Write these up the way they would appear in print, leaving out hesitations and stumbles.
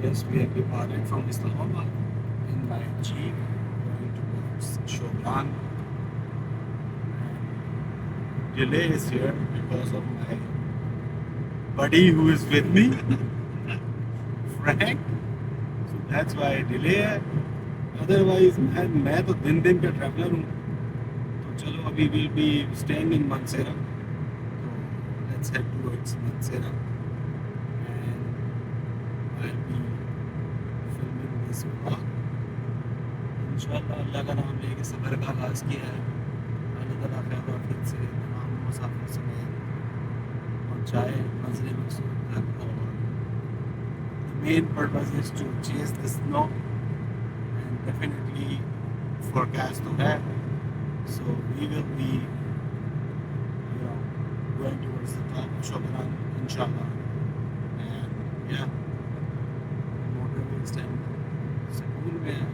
Yes, we have departed from Islamabad in my jeep going towards Shobran. Delay is here because of my buddy who is with me, Frank. So that's why delay है. Otherwise मैं तो दिन दिन का traveller हूँ. तो चलो अभी we'll be staying in Mansehra. So let's head towards Mansehra and I'll be filming this vlog. इंशाल्लाह अल्लाह का नाम लेके सफ़र का आगाज़ किया है. अल्लाह ताला खैर आफियत से तमाम मुसाफिर समेत पहुँचाए मंज़िल मक़सूद तक. और the main purpose is to chase the snow and definitely forecast to have. So we will be, going towards the top of Shobran, inshallah. And yeah, motorway stand Sakoon में है.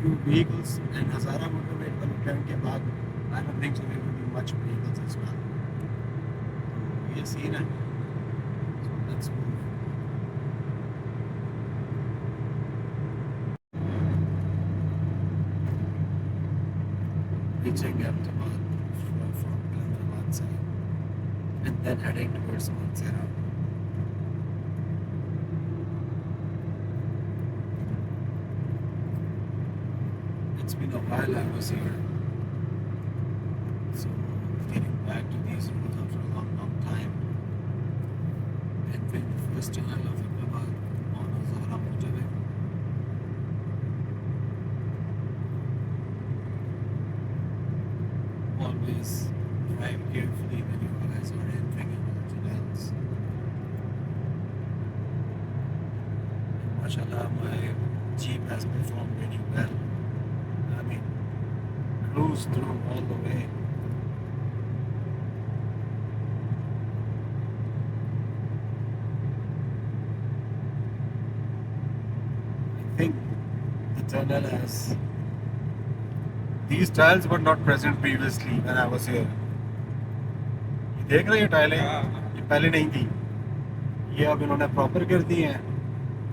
Few vehicles and Hazara motorway पर return के बाद I don't think so there will be much vehicles as well. तो ये scene है. So let's move. Reaching Ahmedabad from Ahmedabad side and then heading towards Mansehra. It's been a while I was here, so getting back to these roads after a long time. And being the first time of Ahmedabad on a Zahra motorway. Always drive carefully when you guys are entering into the tunnels. And mashallah, my Jeep has performed really well. I mean, cruise through all the way. I think the tunnel has. These tiles were not present previously when I was here. ये देख रहे हैं टाइलें? ये पहले नहीं थी. ये अब इन्होंने प्रॉपर कर दी हैं.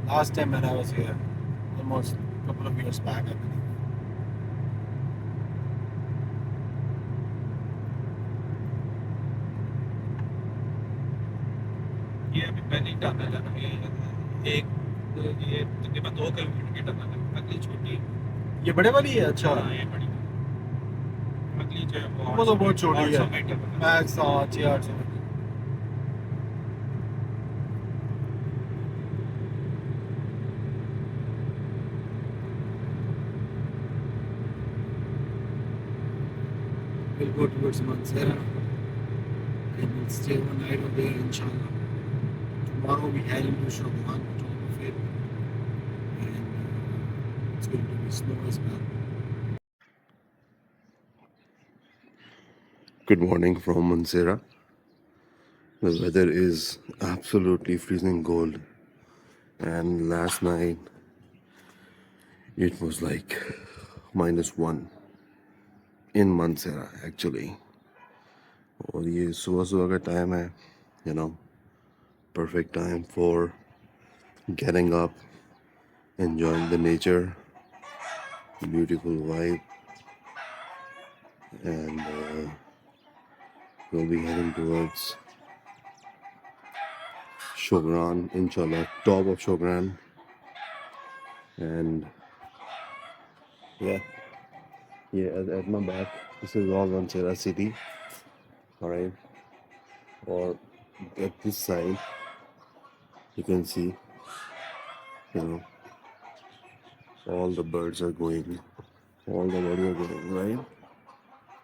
Last time when I was here, almost a couple of years back, I believe. ये अभी पहले ही टनल है ना. ये तकरीबन 2 किलोमीटर की टनल है. अगली छोटी. ये बड़े वाली है. अच्छा. हाँ, ये बड़ी. अगली जो है वो तो बहुत छोटी 800 है. Metre. Max 600-800 metre. We'll go towards Mansehra and we'll stay one night over there, inshallah. Tomorrow we head into Shobran, top of it, and it's going to be snow as well. Good morning from Mansehra. The weather is absolutely freezing cold, and last night it was like -1 in Mansehra actually. और ये सुबह सुबह का time है, perfect time for getting up, enjoying the nature, beautiful vibe, and we'll be heading towards Shobran, inshallah, top of Shobran. And yeah, at my back, this is all Mansehra city. All right, or at this side, you can see, all the birds are going, right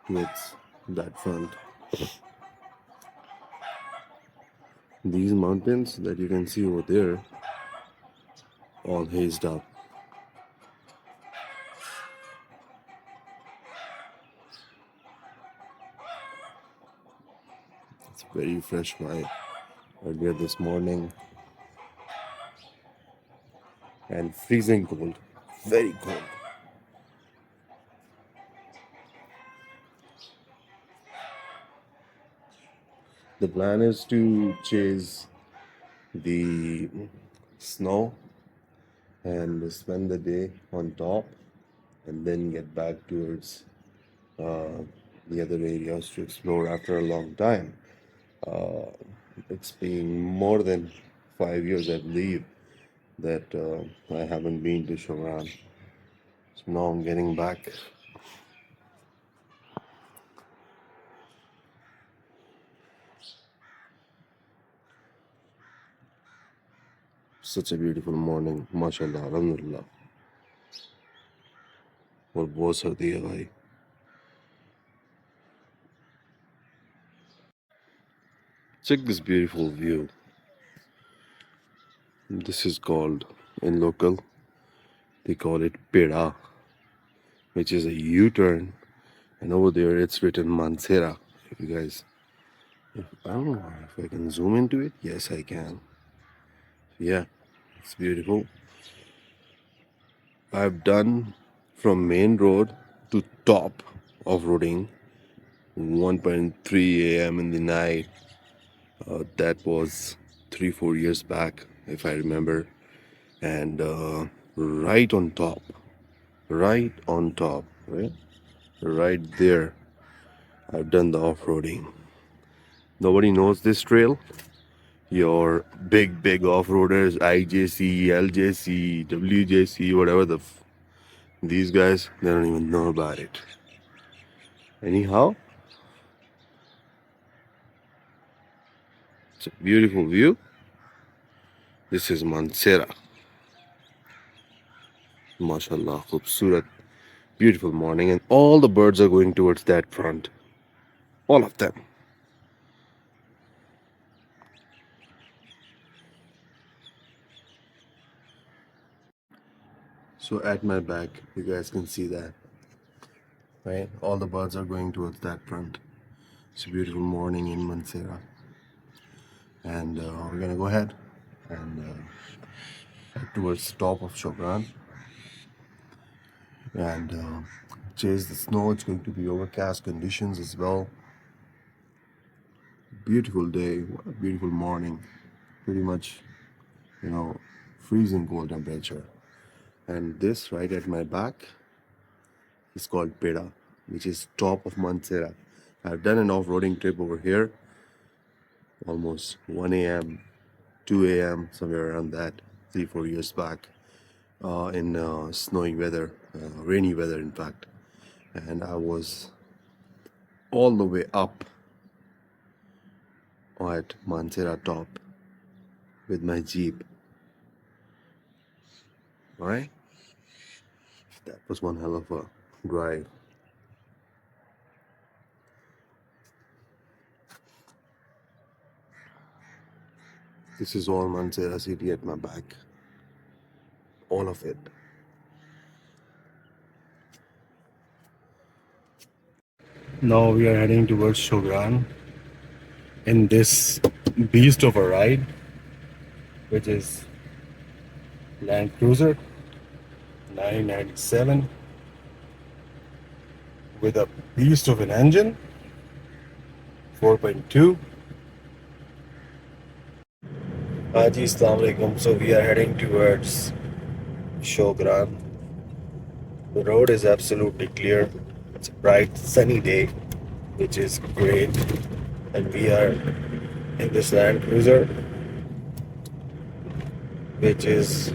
towards that front. These mountains that you can see over there, all hazed up. It's very fresh vibe earlier this morning. And freezing cold, very cold. The plan is to chase the snow and spend the day on top and then get back towards uh, the other areas to explore after a long time. Uh, it's been more than 5 years, I believe, that I haven't been to Shogran. So now I'm getting back. Such a beautiful morning, mashallah, alhamdulillah. और बहुत सर्दी है भाई. Check this beautiful view. This is called, in local, they call it Peda, which is a U-turn, and over there it's written Mansehra. If you guys, I don't know if I can zoom into it. Yes, I can. Yeah, it's beautiful. I've done from main road to top off-roading 1.3 a.m. in the night. That was 3-4 years back, if I remember. And right on top, right there, I've done the off-roading. Nobody knows this trail. Your big off-roaders, IJC, LJC, WJC, whatever these guys, they don't even know about it. Anyhow, it's a beautiful view. This is Mansehra. MashaAllah, khubsurat, beautiful morning, and all the birds are going towards that front. All of them. So at my back, you guys can see that, right? All the birds are going towards that front. It's a beautiful morning in Mansehra. And we're gonna go ahead and head towards top of Shogran and chase the snow. It's going to be overcast conditions as well. Beautiful day, what a beautiful morning. Pretty much, freezing cold temperature. And this right at my back is called Peda, which is top of Mansehra. I've done an off-roading trip over here, almost 1 a.m., 2 a.m., somewhere around that, 3-4 years back, in snowy weather, rainy weather in fact. And I was all the way up at Mansehra top with my Jeep. Alright? That was one hell of a drive. This is all Mansehra city at my back. All of it. Now we are heading towards Shogran in this beast of a ride, which is Land Cruiser 997 with a beast of an engine, 4.2. Haji, Assalamu alaikum. So we are heading towards Shogran. The road is absolutely clear. It's a bright sunny day, which is great. And we are in this Land Cruiser, which is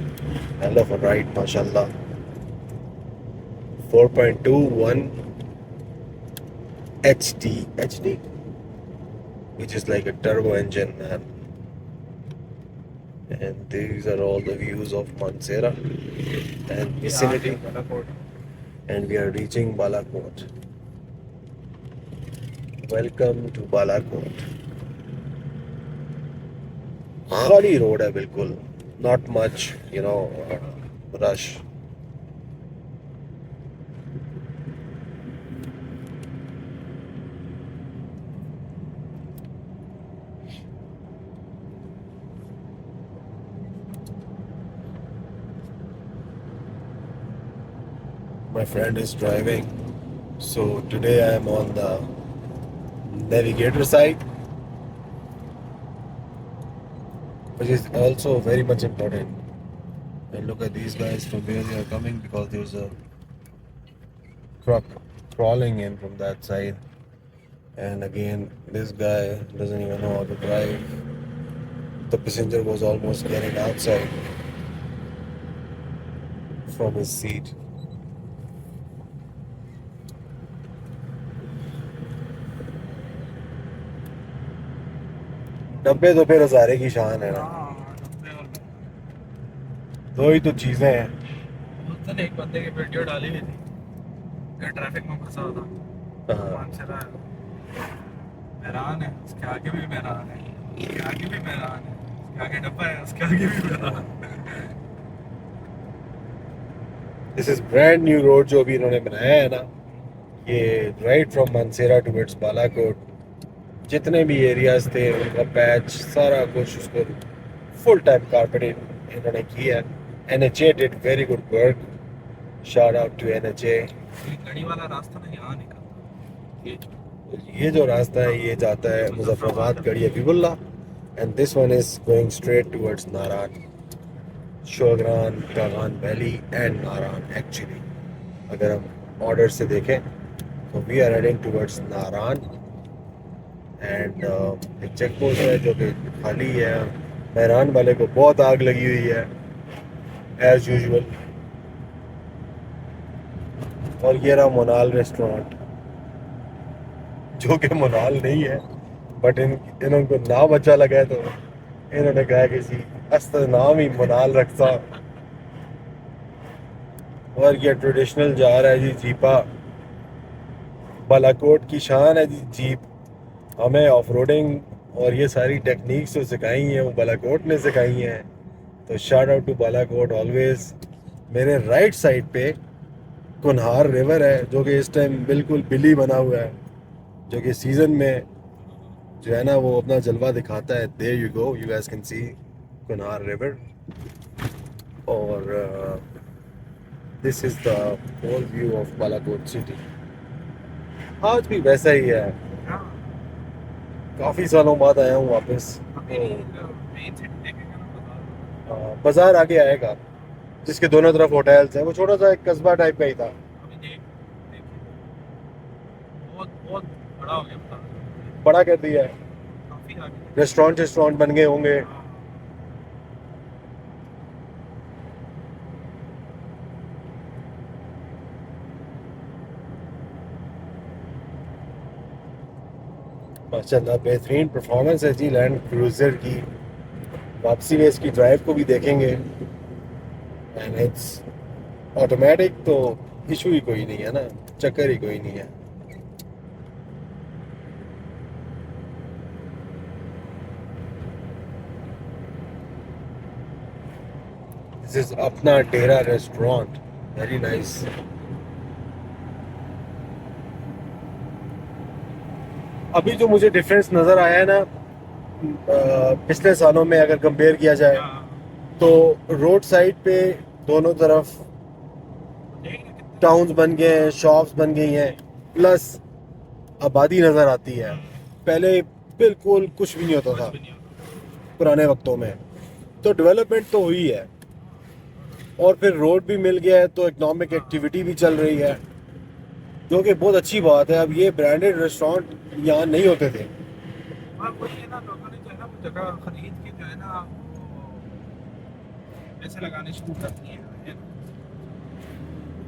hell of a ride, mashallah. 4.21 HD, which is like a turbo engine, man. And these are all the views of Mansehra and vicinity. And we are reaching Balakot. Welcome to Balakot. Khali road hai bilkul. Not much, rush. My friend is driving, so today I am on the navigator side. which is also very much important. And look at these guys from where they are coming, because there's a truck crawling in from that side. And again, this guy doesn't even know how to drive. The passenger was almost getting outside from his seat. डब्बे तो फिर हज़ारे की शान है ना, दो ही तो चीजें हैं। उस दिन एक बंदे की वीडियो डाली हुई थी, ट्रैफिक में फंसा था, हाँ। मानसरा मैरान है, उसके आगे भी मैरान है, उसके आगे भी मैरान है, उसके आगे डब्बा है, उसके आगे भी मैरान। This is brand new road जो अभी इन्होंने बनाया है ना, ये right from Mansehra towards Balakot, जितने भी एरियाज थे उनका पैच सारा कुछ उसको फुल टाइम कारपेटेड इन्होंने किया है। NHA did very good work, shout out to NHA। गड़ी वाला रास्ता ना यहाँ निकलता, ये जो रास्ता है ये जाता है Muzaffarabad Garhi Habibullah, and this one is going straight towards Naran, Shogran, Kaghan valley and Naran. Actually अगर हम ऑर्डर से देखें तो we are heading towards Naran, and एक चेक पोस्ट है जो कि खाली है। महरान वाले को बहुत आग लगी हुई है एज यूजुअल। और ये रहा मोनाल रेस्टोरेंट, जो कि मोनाल नहीं है, बट इनको नाम अच्छा लगा है तो इन्होंने कहा कि जी अस्त नाम ही मोनाल रखता। और ये ट्रेडिशनल जा रहा है जी जीपा, बालाकोट की शान है जी जीप। हमें ऑफ रोडिंग और ये सारी टेक्निक्स जो सिखाई हैं वो बालाकोट ने सिखाई हैं, तो shout out to Balakot always. मेरे राइट साइड पे कुनहार रिवर है जो कि इस टाइम बिल्कुल बिली बना हुआ है, जो कि सीज़न में जो है ना वो अपना जलवा दिखाता है। There you go, you guys can see Kunhar river. और this is the whole view of Balakot city. आज भी वैसा ही है, काफ़ी सालों बाद आया हूँ वापस। बाजार आगे आएगा जिसके दोनों तरफ होटल्स हैं, वो छोटा सा एक कस्बा टाइप का ही था। बहुत बड़ा हो गया, बड़ा कर दिया है, काफी आगे। रेस्टोरेंट बन गए होंगे। माशाल्लाह बेहतरीन परफॉर्मेंस है जी लैंड क्रूजर की। वापसी में इसकी ड्राइव को भी देखेंगे, एंड इट्स ऑटोमेटिक, तो इशू ही कोई नहीं है ना, चक्कर ही कोई नहीं है। दिस इज अपना डेरा रेस्टोरेंट, वेरी नाइस। अभी जो मुझे डिफरेंस नज़र आया है ना पिछले सालों में अगर कंपेयर किया जाए, तो रोड साइड पे दोनों तरफ टाउन्स बन गए हैं, शॉप्स बन गई हैं, प्लस आबादी नज़र आती है। पहले बिल्कुल कुछ भी नहीं होता था पुराने वक्तों में, तो डेवलपमेंट तो हुई है, और फिर रोड भी मिल गया है, तो इकोनॉमिक एक्टिविटी भी चल रही है, जो कि बहुत अच्छी बात है। अब ये ब्रांडेड रेस्टोरेंट यहाँ नहीं होते थे। वही है ना, लोगों ने जो है ना वो जगह खरीद के जो है ना वो पैसे लगाने शुरू कर दिए हैं।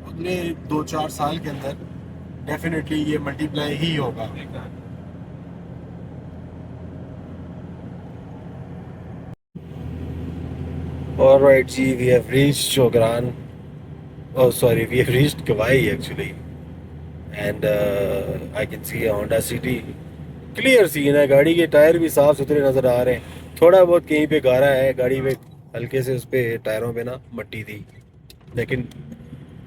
अगले 2-4 साल के अंदर डेफिनेटली ये मल्टीप्लाई ही होगा। All right, G, we have reached Shogran. Oh, sorry, we have reached Kawai actually, and I can see a Honda City. Clear scene है, गाड़ी के टायर भी साफ सुथरे नज़र आ रहे हैं। थोड़ा बहुत कहीं पे गारा है गाड़ी में, हल्के से उस पे टायरों पे ना मट्टी थी, लेकिन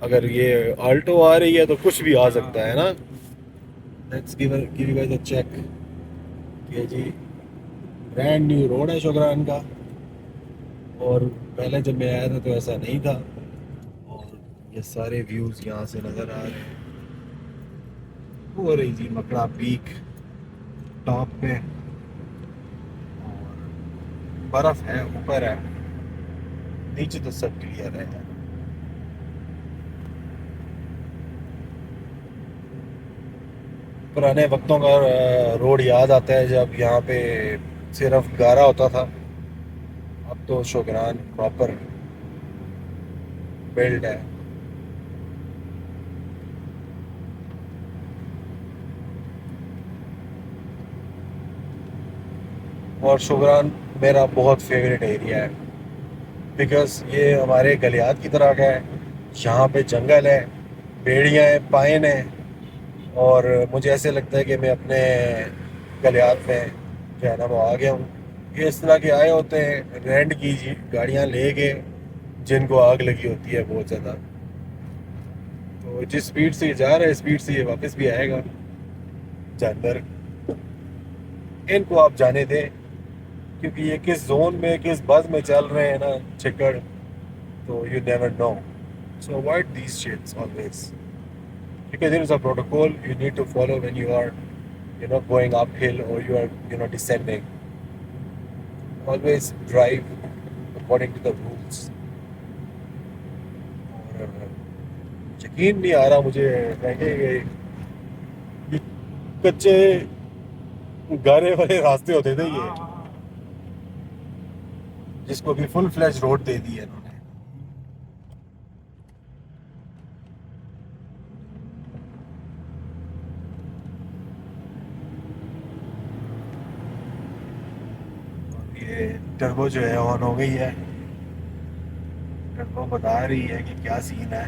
अगर ये आल्टो आ रही है तो कुछ भी आ सकता है ना। Let's give you guys a check. ये जी ब्रांड न्यू रोड है शोगरान का, और पहले जब मैं आया था तो ऐसा नहीं था। और ये सारे व्यूज़ यहाँ से नज़र आ रहे हैं। हो रही जी मकड़ा पीक टॉप पे, और बर्फ है, ऊपर है, नीचे तो सब क्लियर है। पुराने वक्तों का रोड याद आता है जब यहाँ पे सिर्फ गारा होता था। अब तो शुकरान प्रॉपर बिल्ड है। और शुकरान मेरा बहुत फेवरेट एरिया है, बिकॉज ये हमारे गलियात की तरह का है। यहाँ पे जंगल है, बेड़ियाँ हैं, पाइन है, और मुझे ऐसे लगता है कि मैं अपने गलियात में जो है ना वो आ गया हूँ। ये इस तरह के आए होते हैं रेंट की जी गाड़ियाँ लेके, जिनको आग लगी होती है बहुत ज़्यादा। तो जिस स्पीड से ये जा रहा है, स्पीड से ये वापस भी आएगा जानवर। इनको आप जाने दें, क्योंकि ये किस जोन में, किस बस में चल रहे हैं ना चिकड़, तो you never know. So avoid these shits always, because there is a protocol you need to follow when you are, going uphill or you are, descending. Always drive according to the rules. और यकीन नहीं आ रहा मुझे कि ये कच्चे गारे वाले रास्ते होते थे ये, जिसको भी फुल फ्लैश रोड दे दी है इन्होंने। ये टर्बो जो है ऑन हो गई है। टर्बो बता रही है कि क्या सीन है।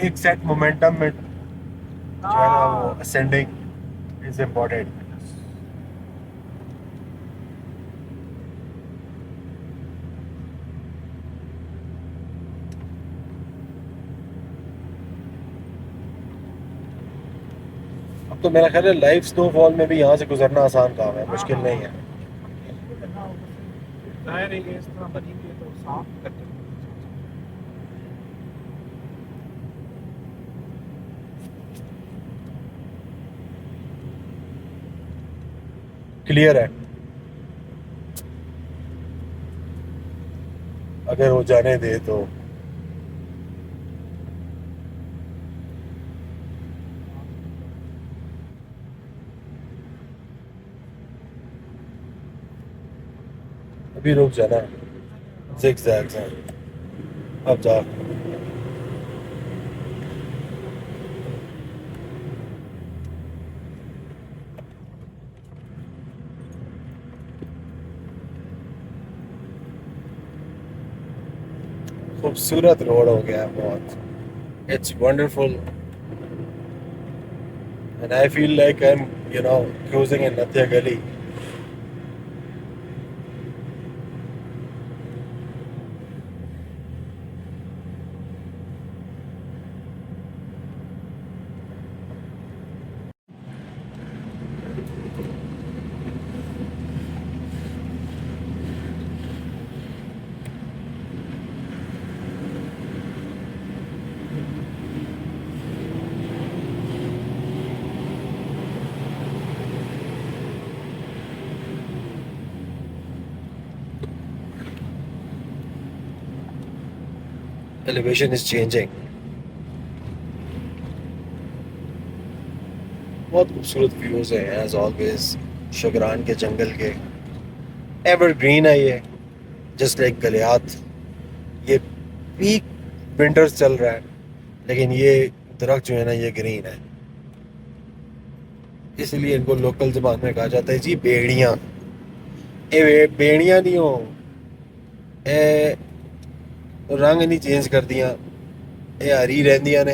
एक सेट मोमेंटम में जो है ना वो असेंडिंग इज इम्पोर्टेंट। अब तो मेरा ख्याल है लाइव स्नोफॉल में भी यहाँ से गुजरना आसान काम है, मुश्किल नहीं है। जाहिर है ये इस तरह बनी हुई है तो साफ करके क्लियर है। अगर वो जाने दे तो अभी रुक जाना। zigzags हैं, अब जा। खूबसूरत रोड हो गया है बहुत। It's wonderful and I feel like I am cruising in Nathia Gali. Elevation is changing। बहुत खूबसूरत व्यूज हैं एज ऑलवेज शुकरान के जंगल के। एवरग्रीन है ये, जस्ट लाइक गलियात। ये पीक विंटर्स चल रहा है, लेकिन ये दरख्त जो है ना ये ग्रीन है, इसलिए इनको लोकल ज़बान में कहा जाता है जी बेड़ियाँ। ये बेड़ियाँ नहीं हो, ए रंग नहीं चेंज कर दिया, ये हरी रहंदियां ने।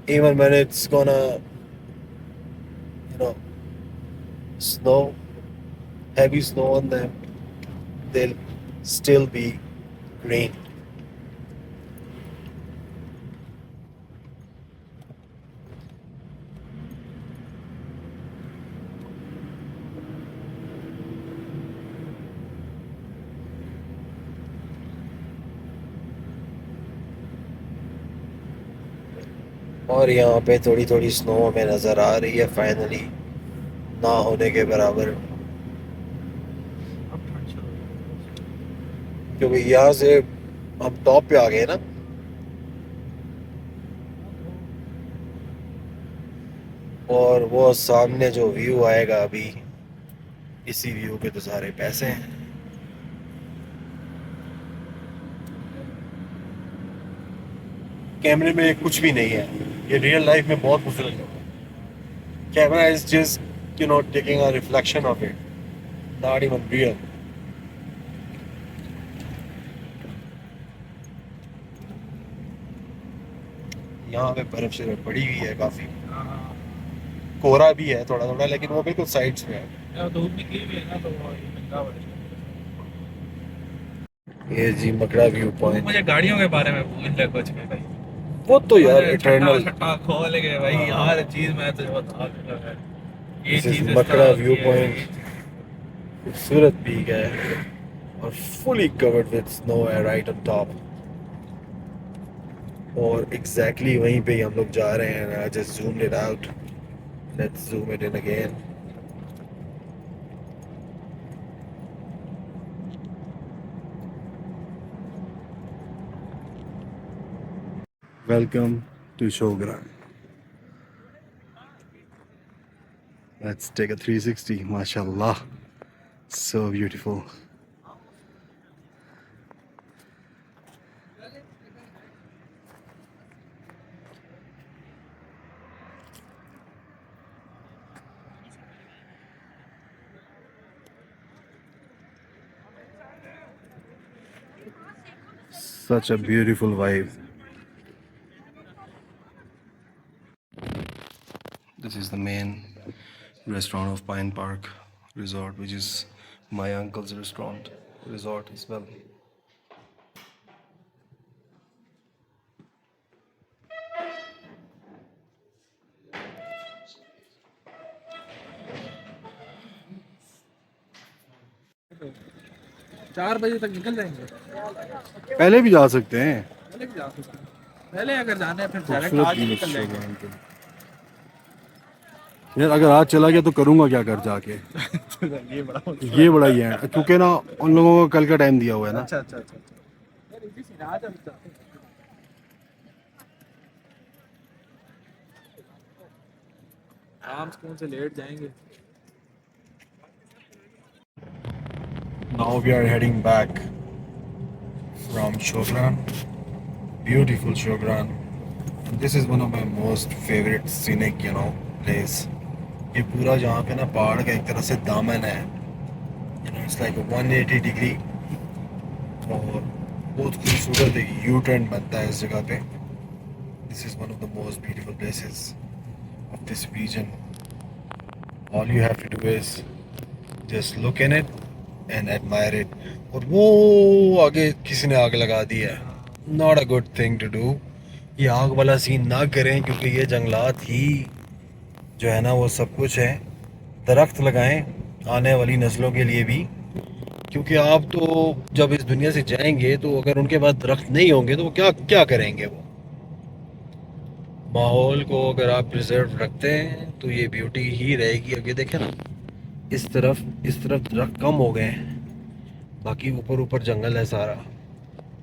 even when it's gonna snow, heavy snow on them, they'll still be green। और यहाँ पे थोड़ी थोड़ी स्नो हमें नज़र आ रही है फाइनली, ना होने के बराबर, अब ठंड शुरू हो गई। क्योंकि यहाँ से हम टॉप पे आ गए ना। और वो सामने जो व्यू आएगा अभी, इसी व्यू के तो सारे पैसे हैं। कैमरे में कुछ भी नहीं है, ये रियल लाइफ में बहुत खूबसूरत है। Camera is just taking a reflection of it, not even real. यहाँ पे बर्फ से पड़ी हुई है काफी, हाँ, कोहरा भी है थोड़ा थोड़ा, लेकिन वो बिल्कुल साइड्स में है। यार धूप निकली हुई है ना, तो वो ये महंगा पड़ेगा। ये जी मकड़ा व्यू पॉइंट। मुझे गाड़ियों के बारे में पूछ ले कुछ भी भाई। वो तो यार मुझे इटर्नल। छट्टा खोल के भाई, हर चीज मैं तुझे बता दूंगा यार। ये This is चीज इस मकड़ा तरह होती व्यू है, पॉइंट। ये चीज़- खूबसूरत पीक है और फुली कवर्ड विद स्नो है राइट ऑन टॉप। और एग्जैक्टली वहीं पे ही हम लोग जा रहे हैं। I just zoomed it out, let's zoom it in again. Welcome to Shogran. Let's take a 360. MashaAllah, so beautiful. Such a beautiful vibe. This is the main restaurant of Pine Park Resort, which is my uncle's restaurant resort as well. चार बजे तक निकल जाएंगे। पहले भी जा सकते हैं। पहले भी जा सकते हैं। पहले अगर जाना है फिर डायरेक्ट खूबसूरत आज ही व्यू निकल जाएंगे। शोग्रान के। यार अगर आज चला गया तो करूँगा क्या कर जाके। ये बड़ा ये बड़ा ही है, क्योंकि ना उन लोगों को कल का टाइम दिया हुआ है ना। अच्छा अच्छा अच्छा यार इसी से आज हम चलते हैं। आराम से कौन से लेट जाएंगे। Now we are heading back from Shogran. Beautiful Shogran. This is one of my most favorite scenic, place. ये पूरा जहाँ पे ना पहाड़ का एक तरह से दामन है, it's like a 180 डिग्री, और बहुत खूबसूरत एक यू टर्न बनता है इस जगह पे। This is one of the most beautiful places of this region. All you have to do is just look in it and admire it. और वो आगे किसी ने आग लगा दी है, not a good thing to do. ये आग वाला सीन ना करें, क्योंकि ये जंगलात ही जो है ना वो सब कुछ है। दरख्त लगाएं आने वाली नस्लों के लिए भी, क्योंकि आप तो जब इस दुनिया से जाएंगे तो अगर उनके पास दरख्त नहीं होंगे तो वो क्या क्या करेंगे। वो माहौल को अगर आप प्रिजर्व रखते हैं तो ये ब्यूटी ही रहेगी। अभी देखें ना, इस तरफ दरख्त कम हो गए हैं, बाकी ऊपर ऊपर जंगल है सारा।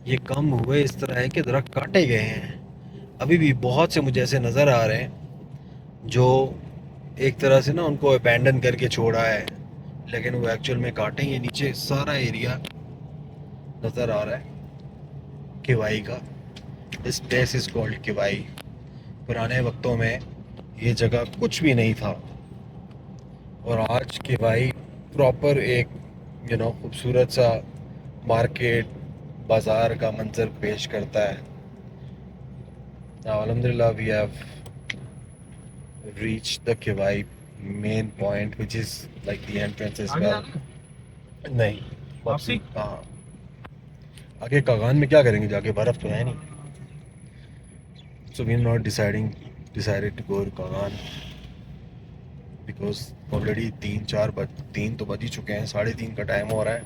ये कम हुए इस तरह है कि दरख्त काटे गए हैं। अभी भी बहुत से मुझे ऐसे नज़र आ रहे हैं जो एक तरह से ना उनको अबैंडन करके छोड़ा है, लेकिन वो एक्चुअल में काटेंगे। नीचे सारा एरिया नज़र आ रहा है किवाई का। This place is called Kiwai. पुराने वक्तों में ये जगह कुछ भी नहीं था, और आज किवाई प्रॉपर एक खूबसूरत सा मार्केट बाज़ार का मंजर पेश करता है। Now, alhamdulillah, we have reached the Kiwai main point, which is like the entrance as आगे well. जाना? नहीं, वापसी? हाँ। आगे कागान में क्या करेंगे जाके, बर्फ तो है नहीं। So we are not decided to go to Kagan because already 3 तो बज ही चुके हैं। 3:30 का टाइम हो रहा है।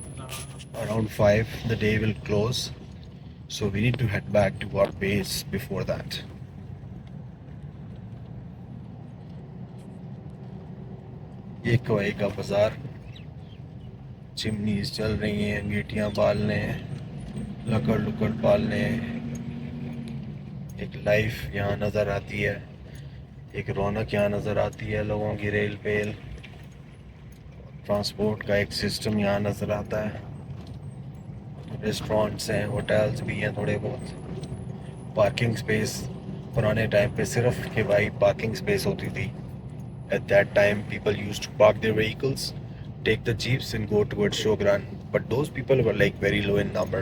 Around 5 the day will close, so we need to head back to our base before that. ये कोई का बाजार, चिमनीज चल रही हैं, अंगीठियाँ बालने हैं, लकड़ लुकड़ बालने हैं। एक लाइफ यहाँ नज़र आती है, एक रौनक यहाँ नज़र आती है, लोगों की रेल पेल, ट्रांसपोर्ट का एक सिस्टम यहाँ नज़र आता है। रेस्टोरेंट्स हैं, होटल्स भी हैं थोड़े बहुत। पार्किंग स्पेस पुराने टाइम पे सिर्फ के भाई पार्किंग स्पेस होती थी। At that time, people used to park their vehicles, take the jeeps, and go towards Shogran. But those people were like very low in number.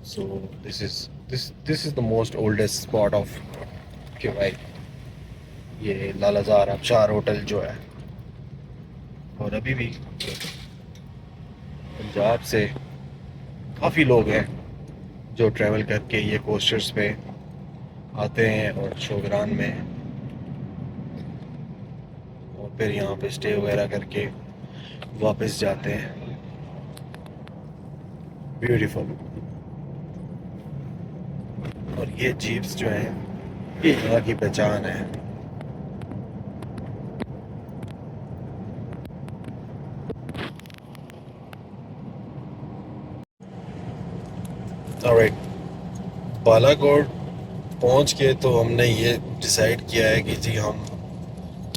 So this is the most oldest spot of कि भाई ये Lalazar आबशार hotel जो है, और अभी भी पंजाब से काफ़ी लोग हैं जो ट्रैवल करके ये कोस्टर्स पे आते हैं और शोगरान में, और फिर यहाँ पे स्टे वगैरह करके वापस जाते हैं। ब्यूटीफुल। और ये जीप्स जो हैं ये यहाँ की पहचान है। ऑलराइट, बालाकोट पहुँच के तो हमने ये डिसाइड किया है कि जी हम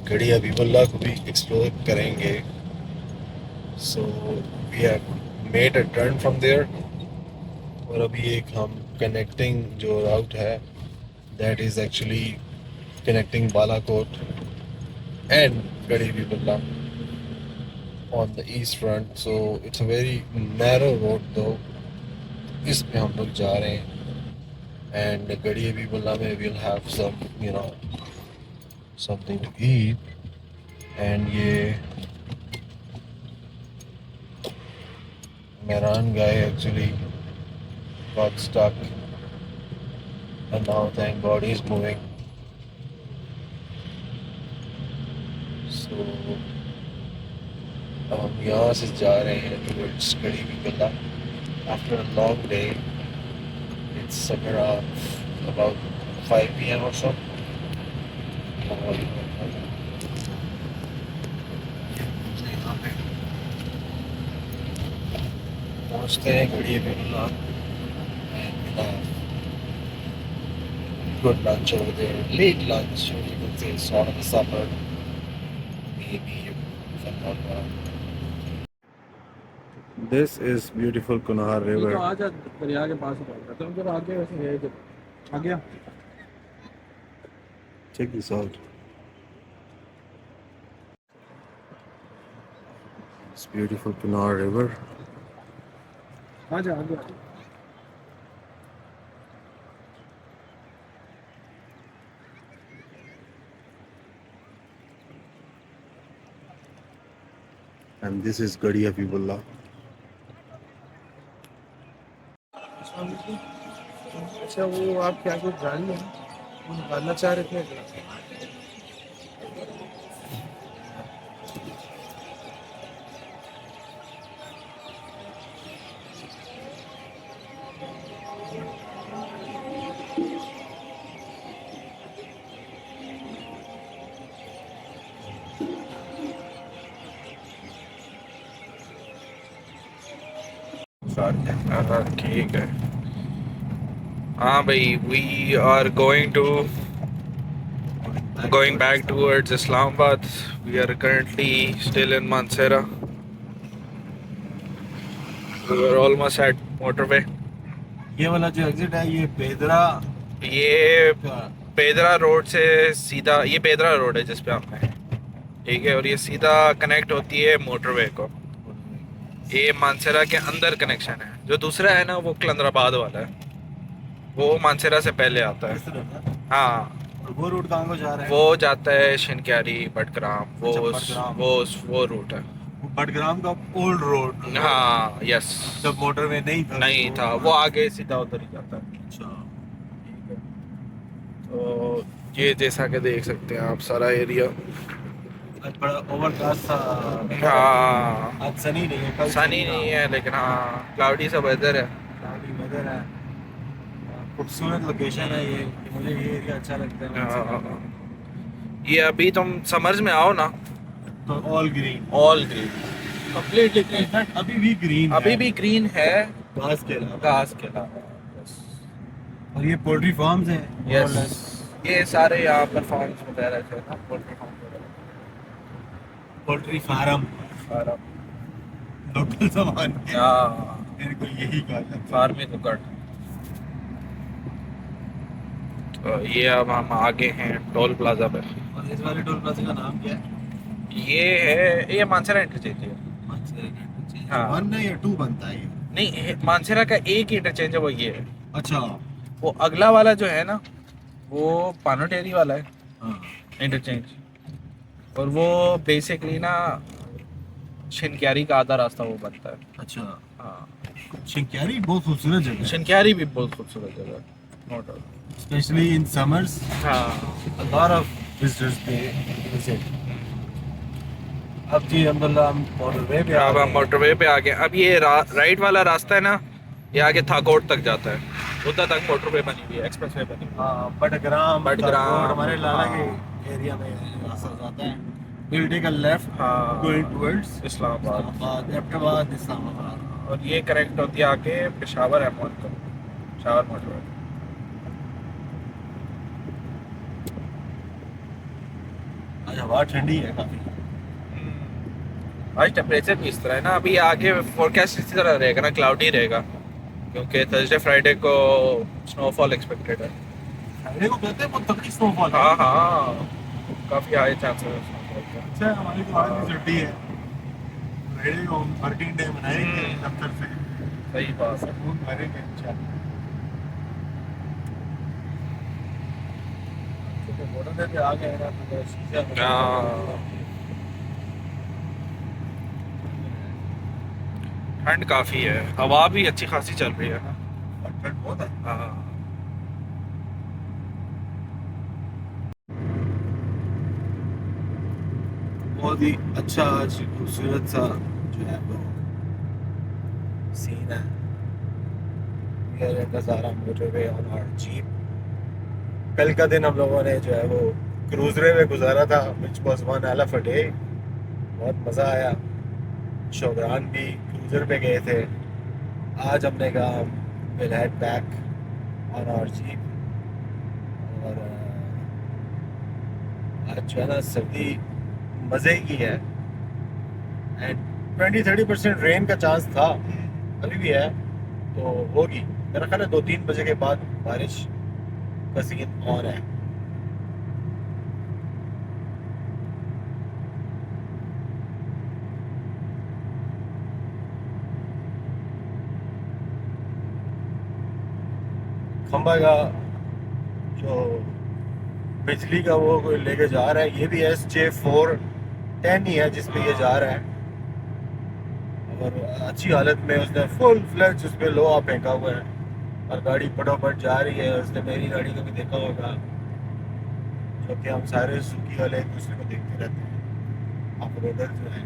गढ़ी हबीबुल्लाह को भी एक्सप्लोर करेंगे। So we have made a turn from there, और अभी एक हम कनेक्टिंग जो राउट है that is actually connecting Balakot and Garhi Habibullah on the east front. So it's a very narrow road though, इस पे हम लोग जा रहे हैं। एंड गढ़ी हबीबुल्लाह में we'll have some you know something to eat, and ये Mehran guy actually got stuck, and now thank God he's moving. So अब हम यहाँ से जा रहे हैं towards Garhi Habibullah after a long day. It's somewhere about 5 p.m. or so. यहाँ पे पहुँचते हैं गढ़ी Habibullah, good lunch over there, late lunch, or you could say sort of a supper, maybe if I'm not wrong. This is beautiful Kunahar तो River. आ जा दरिया के पास पहुंच रहा तुम जब आगे वैसे गए जब आ गया। Check this out. It's beautiful Kunahar River. आ जा आ गया। And this is Gadi Habibullah. अच्छा वो आप क्या कुछ गाड़ी है वो निकालना चाह रहे थे? ठीक है। हाँ भाई, we are going back towards Islamabad. We are currently still in Mansehra. We are almost at motorway. ये वाला जो एग्जिट है ये बेदरा ये का पेदरा रोड से सीधा, ये पेदरा रोड है जिस पे हम हैं, ठीक है, और ये सीधा कनेक्ट होती है मोटरवे को। ये मानसेरा के अंदर कनेक्शन है। जो दूसरा है ना वो कलंदराबाद वाला है, वो मानसेरा से पहले आता है। इस तरह का। हाँ, और वो रूट कहाँ को जा रहा है? वो जाता है शिनक्यारी, बटग्राम, बटग्राम। वो रूट है। बटग्राम का ओल्ड रोड। हाँ यस, जब मोटरवे नहीं था नहीं तो- था, वो आगे सीधा उधर ही जाता है। अच्छा। तो ये जैसा कि देख सकते हैं आप सारा एरिया। आज बड़ा ओवरकास्ट था। हाँ, आज सनी नहीं है, कल सनी नहीं है, लेकिन हाँ क्लाउडी सा वेदर है। क्लाउडी वेदर है। खूबसूरत लोकेशन है ये, मुझे ये एरिया अच्छा लगता है। हाँ, ये अभी तुम समर्स में आओ ना तो all green all green, completely green. अभी भी ग्रीन अभी भी ग्रीन है, घास के अलावा। घास के अलावा। और ये पोल्ट्री फार्म्स हैं more or less। यस, ये सारे यहाँ पर फार्म्स वगैरह जो है ना, पोल्ट्री फार्म पोल्ट्री फार्म वगैरह, लोकल सामान या मेरे को यही कहा जाता है। फार्मिंग दुकान। तो ये अब हम आगे हैं टोल प्लाजा पे। और इस वाले टोल प्लाजा का नाम क्या है? ये मानसरा इंटरचेंज है। हाँ। 1 है या 2 बनता है ये? नहीं, मानसरा का एक इंटरचेंज है, वो ये है। अच्छा। वो अगला वाला जो है ना, वो पानोटेरी वाला है हाँ। इंटरचेंज, और वो बेसिकली ना शिनक्यारी का आधा रास्ता वो बनता है। अच्छा। हाँ, शिंक्यारी बहुत खूबसूरत जगह है, शिनक्यारी भी बहुत खूबसूरत जगह है, no doubt. Specially in summers. हाँ, A lot of visitors they visit. अब जी अब्दुल्ला हम मोटरवे पे अब हम मोटरवे पे आ गए। अब ये राइट वाला रास्ता है ना, ये आगे थाकोट तक जाता है, उधर तक मोटरवे बनी हुई है, एक्सप्रेस वे बनी हुई है। हाँ, बटग्राम बटग्राम, हमारे लाला हाँ। के एरिया में रास्ता जाता है। We'll take a left हाँ, going towards इस्लामाबाद, इस्लामाबाद, इस्लामाबाद। और ये कनेक्ट होती है आके पेशावर एयरपोर्ट को, पेशावर मोटरवे। आज हवा ठंडी है काफी। आज टेम्परेचर भी इस तरह है ना, अभी आगे फोरकास्ट इसी तरह रहेगा ना, क्लाउडी रहेगा, क्योंकि थर्सडे फ्राइडे को स्नोफॉल एक्सपेक्टेड है। फ्राइडे को कहते हैं बहुत तगड़ी स्नोफॉल है। हाँ हाँ, काफ़ी हाई चांसेस है snowfall के। अच्छा, हमारी तो आज भी छुट्टी है। फ्राइडे को हम वर्किंग डे मनाएंगे दफ्तर से। सही बात है। सुकून भरेंगे इंशाल्लाह। तो बॉर्डर पे आ गए ना, तो शीशा हाँ। ठंड काफ़ी है, हवा भी अच्छी खासी चल रही है ना। ठंड बहुत है। हाँ, बहुत ही अच्छा आज खूबसूरत सा जो है वो सीन है। ये नज़ारा मोटरवे ऑन आवर जीप। कल का दिन हम लोगों ने जो है वो क्रूजरे में गुजारा था, which was one hell of a day. बहुत मज़ा आया। शोगरान भी क्रूजर पे गए थे। आज हमने कहा will head back on our jeep. और आज जो है ना सर्दी मज़े की है। एंड 20-30% रेन का चांस था, अभी भी है, तो होगी मेरा ख्याल है 2-3 बजे के बाद बारिश का सीन ऑन है। खंबा का जो बिजली का वो कोई लेके जा रहा है, ये भी SJ410 ही है जिसपे ये जा रहा है। और अच्छी हालत में उसने फुल फ्लैश उस पर लोहा फेंका हुआ है और गाड़ी फटाफट जा रही है। उसने मेरी गाड़ी को भी देखा होगा, जो कि हम सारे सुकी वाले एक दूसरे को देखते रहते हैं, ऑफ रोडर जो है।